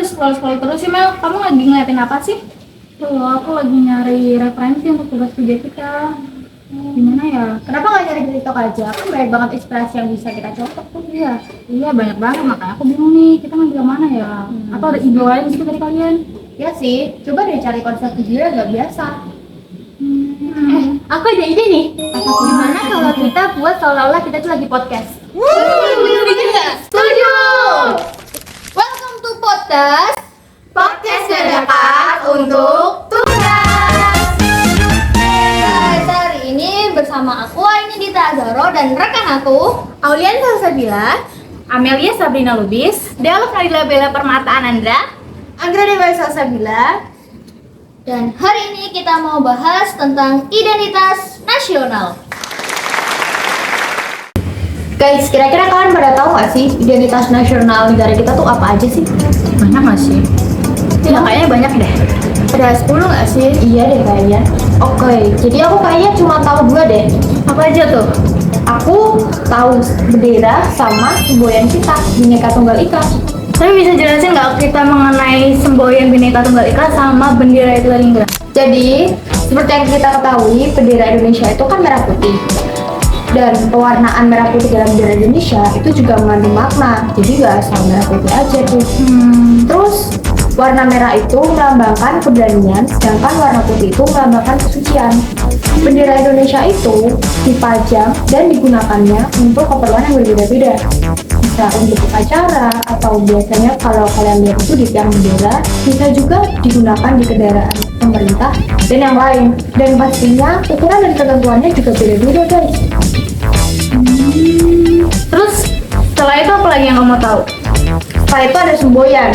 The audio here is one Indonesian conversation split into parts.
scroll terus sih Mel, kamu lagi ngeliatin apa sih? Tuh, aku lagi nyari referensi untuk tugas kerja kita. Gimana ya? Kenapa nggak nyari di TikTok aja? Kan banyak banget inspirasi yang bisa kita contoh tuh. Iya banyak banget, makanya aku bingung nih, kita ngambil mana ya? Atau ada ide lain gitu dari kalian? Ya sih, coba deh cari konsep video yang nggak biasa. Aku ada ide nih. Gimana kalau kita buat seolah-olah kita tuh lagi podcast? Setuju. Welcome to podcast dadakan untuk tugas. Guys, hari ini bersama aku Aini Dita Azaro dan rekan aku Aulian Salsabila, Amelia Sabrina Lubis, Dela Fadila Bella Permata Anandra, Anggra Dewa Salsabila. dan hari ini kita mau bahas tentang identitas nasional. Guys, kira-kira kalian pada tahu nggak sih identitas nasional negara kita tuh apa aja sih? banyak nggak sih? Ya kayaknya banyak deh. Ada 10 nggak sih? Iya deh kayaknya. Oke, jadi aku kayaknya cuma tahu 2 deh. Apa aja tuh? Aku tahu bendera sama semboyan kita, Bhinneka Tunggal Ika. Tapi bisa jelasin nggak kita mengenai semboyan Bhinneka Tunggal Ika sama bendera itu tadi enggak? Jadi, seperti yang kita ketahui, bendera Indonesia itu kan merah putih. Dan pewarnaan merah putih dalam bendera Indonesia itu juga mengandung makna. Jadi nggak asal merah putih aja tuh. Terus, warna merah itu melambangkan keberanian, sedangkan warna putih itu melambangkan kesucian. Bendera Indonesia itu dipajang dan digunakannya untuk keperluan yang berbeda-beda. Bisa untuk upacara, atau biasanya kalau kalian lihat itu di tiang bendera, bisa juga digunakan di kendaraan pemerintah dan yang lain. Dan pastinya ukuran dan ketentuannya juga beda-beda guys. Terus setelah itu apa lagi yang kamu tahu? Setelah itu ada semboyan.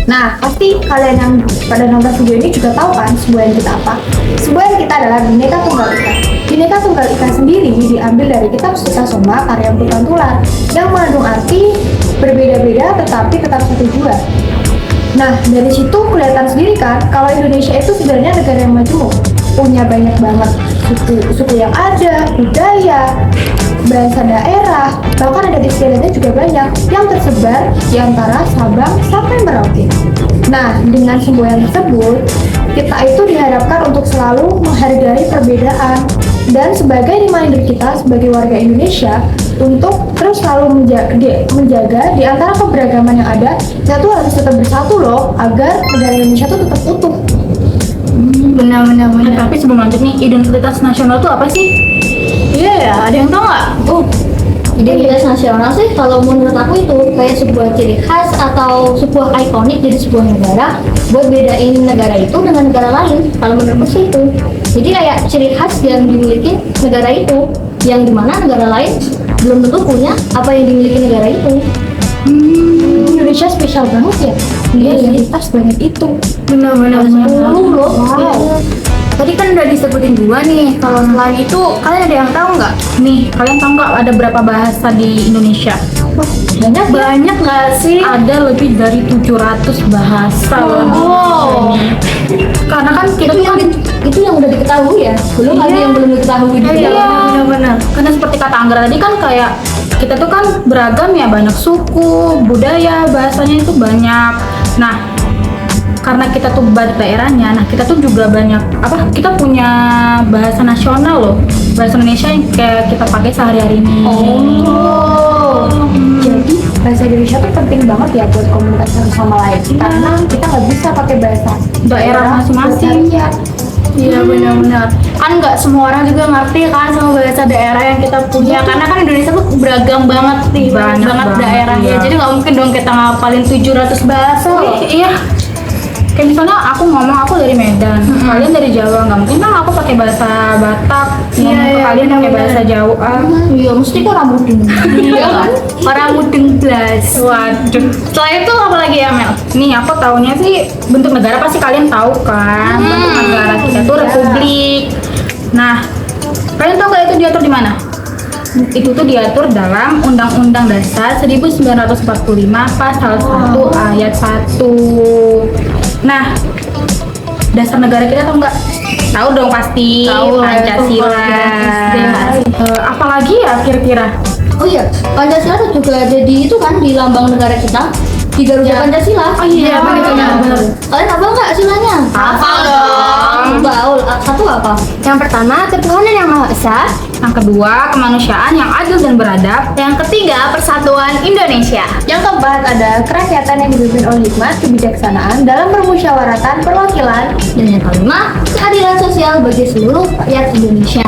Nah, pasti kalian yang pada nonton video ini juga tahu kan semboyan kita apa? Semboyan kita adalah Bhinneka Tunggal Ika. Bhinneka Tunggal Ika sendiri diambil dari kitab Suta Soma karya Bukan Tular yang mengandung arti berbeda-beda tetapi tetap satu jua. Nah, dari situ kelihatan sendiri kan kalau Indonesia itu sebenarnya negara yang majemuk, punya banyak banget suku yang ada, budaya, bahasa daerah, bahkan adat istiadatnya juga banyak yang tersebar di antara Sabang sampai Merauke. Nah, dengan semboyan tersebut, kita itu diharapkan untuk selalu menghargai perbedaan dan sebagai reminder kita sebagai warga Indonesia untuk terus selalu menjaga di antara keberagaman yang ada, kita tuh harus tetap bersatu loh agar negara Indonesia tuh tetap utuh. Benar. Tapi sebelum lanjut nih, identitas nasional tuh apa sih? Iya ya, ada yang tahu nggak? Identitas nasional sih kalau menurut aku itu kayak sebuah ciri khas atau sebuah ikonik dari sebuah negara buat bedain negara itu dengan negara lain. Kalau menurutku sih itu. Jadi kayak ciri khas yang dimiliki negara itu, yang dimana negara lain belum tentu punya apa yang dimiliki negara itu. Indonesia spesial banget ya. Identitas banyak itu. Benar. 10 loh. Wow. Tadi kan udah disebutin 2 nih. Kalau selain itu, kalian ada yang tahu nggak? Nih, kalian tahu nggak ada berapa bahasa di Indonesia? Banyak nggak sih? Ada lebih dari 700 bahasa. Wow. Karena kan kita tuh kan Itu yang udah diketahui ya, belum ada yang belum diketahui juga. Iya, benar. Karena seperti kata Anggra tadi kan kayak kita tuh kan beragam ya, banyak suku, budaya, bahasanya itu banyak. Nah, karena kita tuh banyak daerahnya, nah kita tuh juga banyak kita punya bahasa nasional loh, bahasa Indonesia yang kayak kita pakai sehari-hari ini. Jadi bahasa Indonesia tuh penting banget ya buat komunikasi satu sama lain. Karena kita nggak bisa pakai bahasa Daerah masing-masing. Iya benar-benar. Kan nggak semua orang juga ngerti kan sama bahasa daerah yang kita punya. Karena kan Indonesia tuh beragam banget nih, banyak banget daerahnya. iya. Jadi nggak mungkin dong kita ngapalin 700 bahasa. Iya. Kayak misalnya aku ngomong aku dari Medan, kalian dari Jawa, nggak mungkin kan aku pakai bahasa Batak, ngomong ke kalian pakai bahasa Jawa. Iya, mesti kok orang mudeng. Iya kan? Orang mudeng blas. Waduh. Setelah itu apa lagi ya Mel? Nih aku taunya sih bentuk negara pasti kalian tahu kan. Bentuk negara kita tuh republik. Nah, kalian tahu nggak itu diatur di mana? Itu tuh diatur dalam Undang-Undang Dasar 1945 Pasal 1 Ayat 1. Nah, dasar negara kita tahu nggak? Tahu dong pasti. Tahu lah, Pancasila. Apalagi ya kira-kira? Oh iya, Pancasila tuh juga ada di itu kan di lambang negara kita. di Garuda Pancasila. Oh iya, benar. Kalian hafal nggak silanya? Hafal dong. Coba, satu apa? Yang pertama, ketuhanan yang Maha Esa. Yang kedua, kemanusiaan yang adil dan beradab. Yang ketiga, persatuan Indonesia. Yang keempat, ada kerakyatan yang dipimpin oleh hikmat, kebijaksanaan dalam permusyawaratan, perwakilan. Dan yang kelima, keadilan sosial bagi seluruh rakyat Indonesia.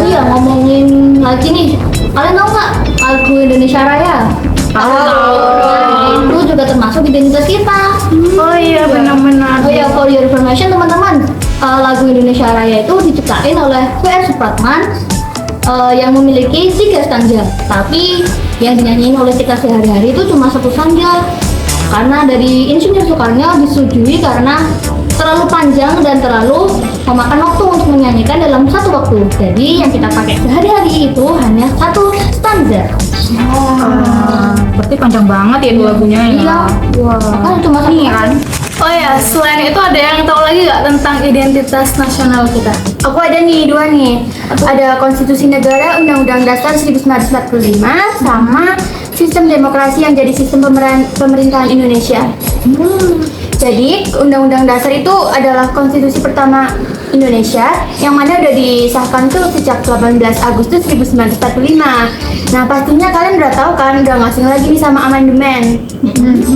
Oh iya, ngomongin lagi nih, kalian tahu nggak lagu Indonesia Raya? Tahu. Itu juga termasuk identitas kita. Oh iya, benar-benar. Oh ya, for your information teman-teman, lagu Indonesia Raya itu diciptain oleh W.R. Supratman yang memiliki 3 stanza. Tapi yang dinyanyiin oleh kita sehari-hari itu cuma 1 stanza. Karena dari Insinyur Soekarno disetujui karena terlalu panjang dan terlalu memakan waktu untuk menyanyikan dalam 1 waktu. Jadi yang kita pakai sehari-hari itu hanya 1 stanza. Berarti panjang banget ya itu lagunya ya. Iya. Kan cuma 1 Ini kan. Oh ya, selain itu ada yang tahu lagi nggak tentang identitas nasional kita? Aku ada nih 2 nih. Ada Konstitusi Negara Undang-Undang Dasar 1945 sama sistem demokrasi yang jadi sistem pemerintahan Indonesia. Jadi Undang-Undang Dasar itu adalah konstitusi pertama Indonesia yang mana udah disahkan tuh sejak 18 Agustus 1945. Nah pastinya kalian udah tahu kan, udah nggak asing lagi nih sama amandemen.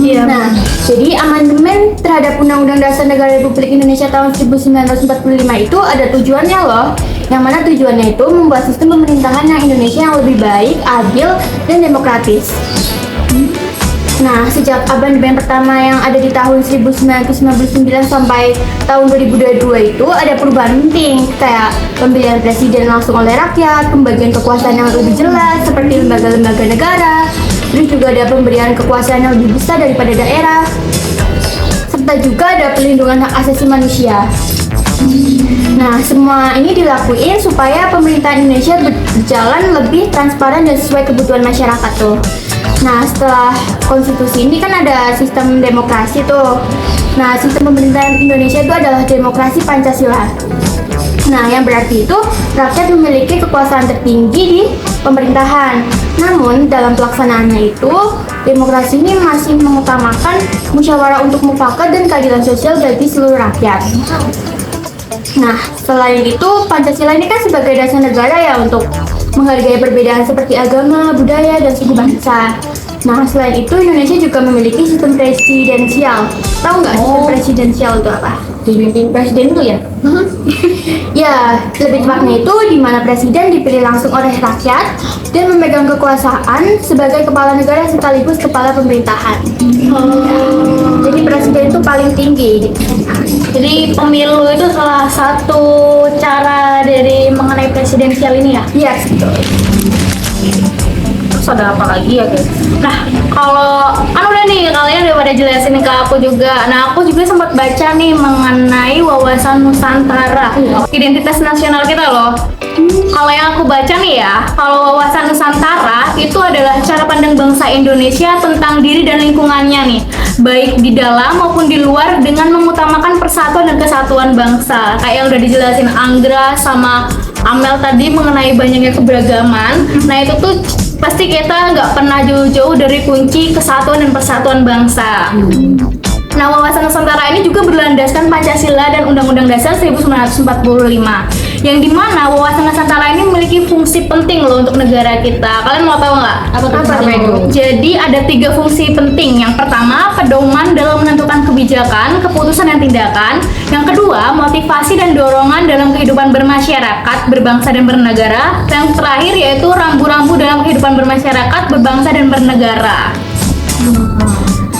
Iya. Nah, jadi amandemen terhadap Undang-Undang Dasar Negara Republik Indonesia tahun 1945 itu ada tujuannya loh. Yang mana tujuannya itu membuat sistem pemerintahan yang Indonesia yang lebih baik, adil, dan demokratis. Nah, sejak amandemen pertama yang ada di tahun 1999 sampai tahun 2022 itu ada perubahan penting kayak pemilihan presiden langsung oleh rakyat, pembagian kekuasaan yang lebih jelas seperti lembaga-lembaga negara, terus juga ada pemberian kekuasaan yang lebih besar daripada daerah, serta juga ada pelindungan hak asasi manusia. Nah, semua ini dilakuin supaya pemerintahan Indonesia berjalan lebih transparan dan sesuai kebutuhan masyarakat tuh. Nah, setelah konstitusi ini kan ada sistem demokrasi tuh. Nah, sistem pemerintahan Indonesia itu adalah demokrasi Pancasila. Nah, yang berarti itu rakyat memiliki kekuasaan tertinggi di pemerintahan. Namun, dalam pelaksanaannya itu, demokrasi ini masih mengutamakan musyawarah untuk mufakat dan keadilan sosial bagi seluruh rakyat. Nah, selain itu, Pancasila ini kan sebagai dasar negara ya untuk menghargai perbedaan seperti agama, budaya, dan suku bangsa. Nah, selain itu, Indonesia juga memiliki sistem presidensial. Tahu nggak sistem presidensial itu apa? Dipimpin presiden tuh ya? Ya, lebih tepatnya itu di mana presiden dipilih langsung oleh rakyat dan memegang kekuasaan sebagai kepala negara sekaligus kepala pemerintahan. Jadi presiden itu paling tinggi. Jadi pemilu itu salah satu cara dari mengenai presidensial ini ya? Iya, betul. Terus ada apa lagi ya guys? Nah, kalau kan udah nih kalian udah pada jelasin ke aku juga. Nah, aku juga sempat baca nih mengenai wawasan Nusantara, identitas nasional kita loh. Kalau yang aku baca nih ya, kalau wawasan Nusantara itu adalah cara pandang bangsa Indonesia tentang diri dan lingkungannya nih, baik di dalam maupun di luar dengan mengutamakan persatuan dan kesatuan bangsa. Kayak yang udah dijelasin Anggra sama Amel tadi mengenai banyaknya keberagaman. Nah, itu tuh pasti kita nggak pernah jauh-jauh dari kunci kesatuan dan persatuan bangsa. Nah, wawasan Nusantara ini juga berlandaskan Pancasila dan Undang-Undang Dasar 1945, yang dimana wawasan Nusantara ini memiliki fungsi penting loh untuk negara kita. Kalian mau tahu nggak? Apa itu? Jadi ada 3 fungsi penting. Yang pertama, pedoman dalam menentukan kebijakan, keputusan dan tindakan. Yang kedua, motivasi dan dorongan dalam kehidupan bermasyarakat, berbangsa dan bernegara. Yang terakhir yaitu rambu-rambu dalam kehidupan bermasyarakat, berbangsa dan bernegara.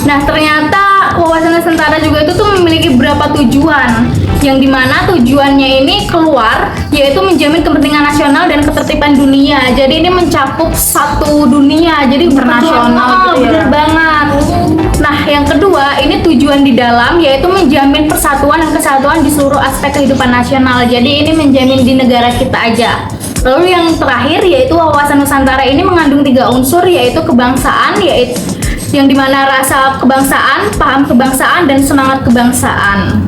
Nah, ternyata wawasan Nusantara juga itu tuh memiliki beberapa tujuan, yang dimana tujuannya ini keluar yaitu menjamin kepentingan nasional dan ketertiban dunia. Jadi ini mencakup satu dunia, jadi Internasional gitu ya. bener banget. Nah, yang kedua ini tujuan di dalam yaitu menjamin persatuan dan kesatuan di seluruh aspek kehidupan nasional. Jadi ini menjamin di negara kita aja. Lalu yang terakhir yaitu wawasan Nusantara ini mengandung 3 unsur yaitu kebangsaan, yaitu yang dimana rasa kebangsaan, paham kebangsaan, dan semangat kebangsaan.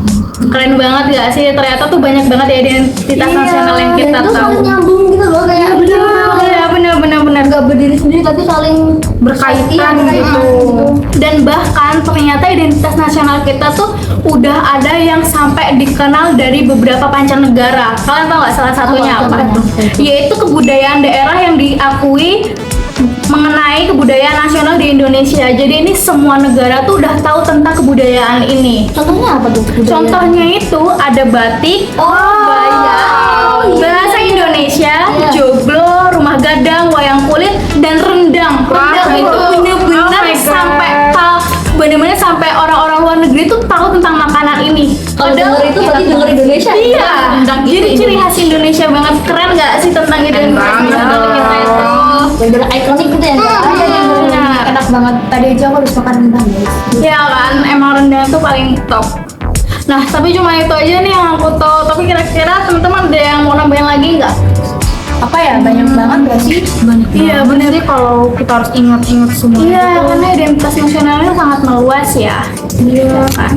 Keren banget gak sih? Ternyata tuh banyak banget ya identitas nasional yang kita itu tahu. saling nyambung gitu loh, kayak Iya, benar. nggak berdiri sendiri tapi saling berkaitan gitu. Dan bahkan ternyata identitas nasional kita tuh udah ada yang sampai dikenal dari beberapa pancanegara. Kalian tahu nggak salah satunya Apa apa? contohnya? Yaitu kebudayaan daerah yang diakui mengenai kebudayaan nasional di Indonesia. Jadi ini semua negara tuh udah tahu tentang kebudayaan ini. Contohnya apa tuh? Contohnya itu ada batik, kebaya, bahasa Indonesia, joglo, rumah gadang, wayang kulit, dan rendang. Rendang itu bener-bener sampai bener-bener sampai orang-orang luar negeri tuh tahu tentang makanan ini. Kalau denger itu berarti denger Indonesia. Iya, Rendang itu jadi ciri khas Indonesia banget. Keren nggak sih tentang identitas nasional kita itu? Bener-bener ikonik gitu ya. Ada yang Benar. enak banget. Tadi aja aku habis makan rendang guys. Ya kan, emang rendang tuh paling top. Nah, tapi cuma itu aja nih yang aku tahu. Tapi kira-kira teman-teman ada yang mau nambahin lagi nggak? Apa ya, banyak banget gak sih? Iya bener sih kalau kita harus ingat-ingat semua. Iya, karena identitas nasionalnya sangat meluas ya. Iya kan.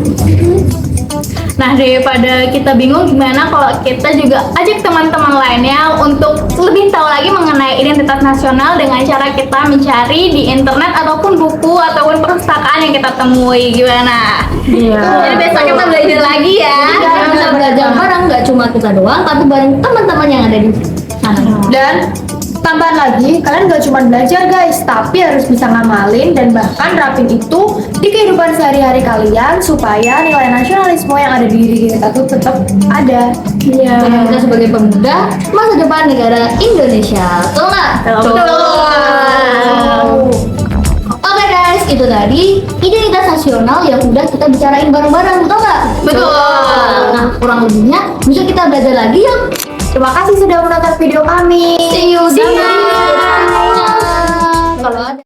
Nah, daripada kita bingung, gimana kalau kita juga ajak teman-teman lainnya untuk lebih tahu lagi mengenai identitas nasional dengan cara kita mencari di internet ataupun buku ataupun perpustakaan yang kita temui. Gimana? Iya. Jadi besok kita belajar lagi ya. Kita bisa belajar bareng, nggak cuma kita doang, tapi bareng teman-teman yang ada di sana. Dan tambahan lagi, kalian gak cuma belajar guys, tapi harus bisa ngamalin dan bahkan terapin itu di kehidupan sehari-hari kalian supaya nilai nasionalisme yang ada di diri kita tuh tetap ada. Iya. Kita sebagai pemuda masa depan negara Indonesia, betul nggak? Oke guys, itu tadi identitas nasional yang udah kita bicarain bareng-bareng, betul nggak? Betul. Nah, kurang lebihnya bisa kita belajar lagi yuk. Terima kasih sudah menonton video kami. See you di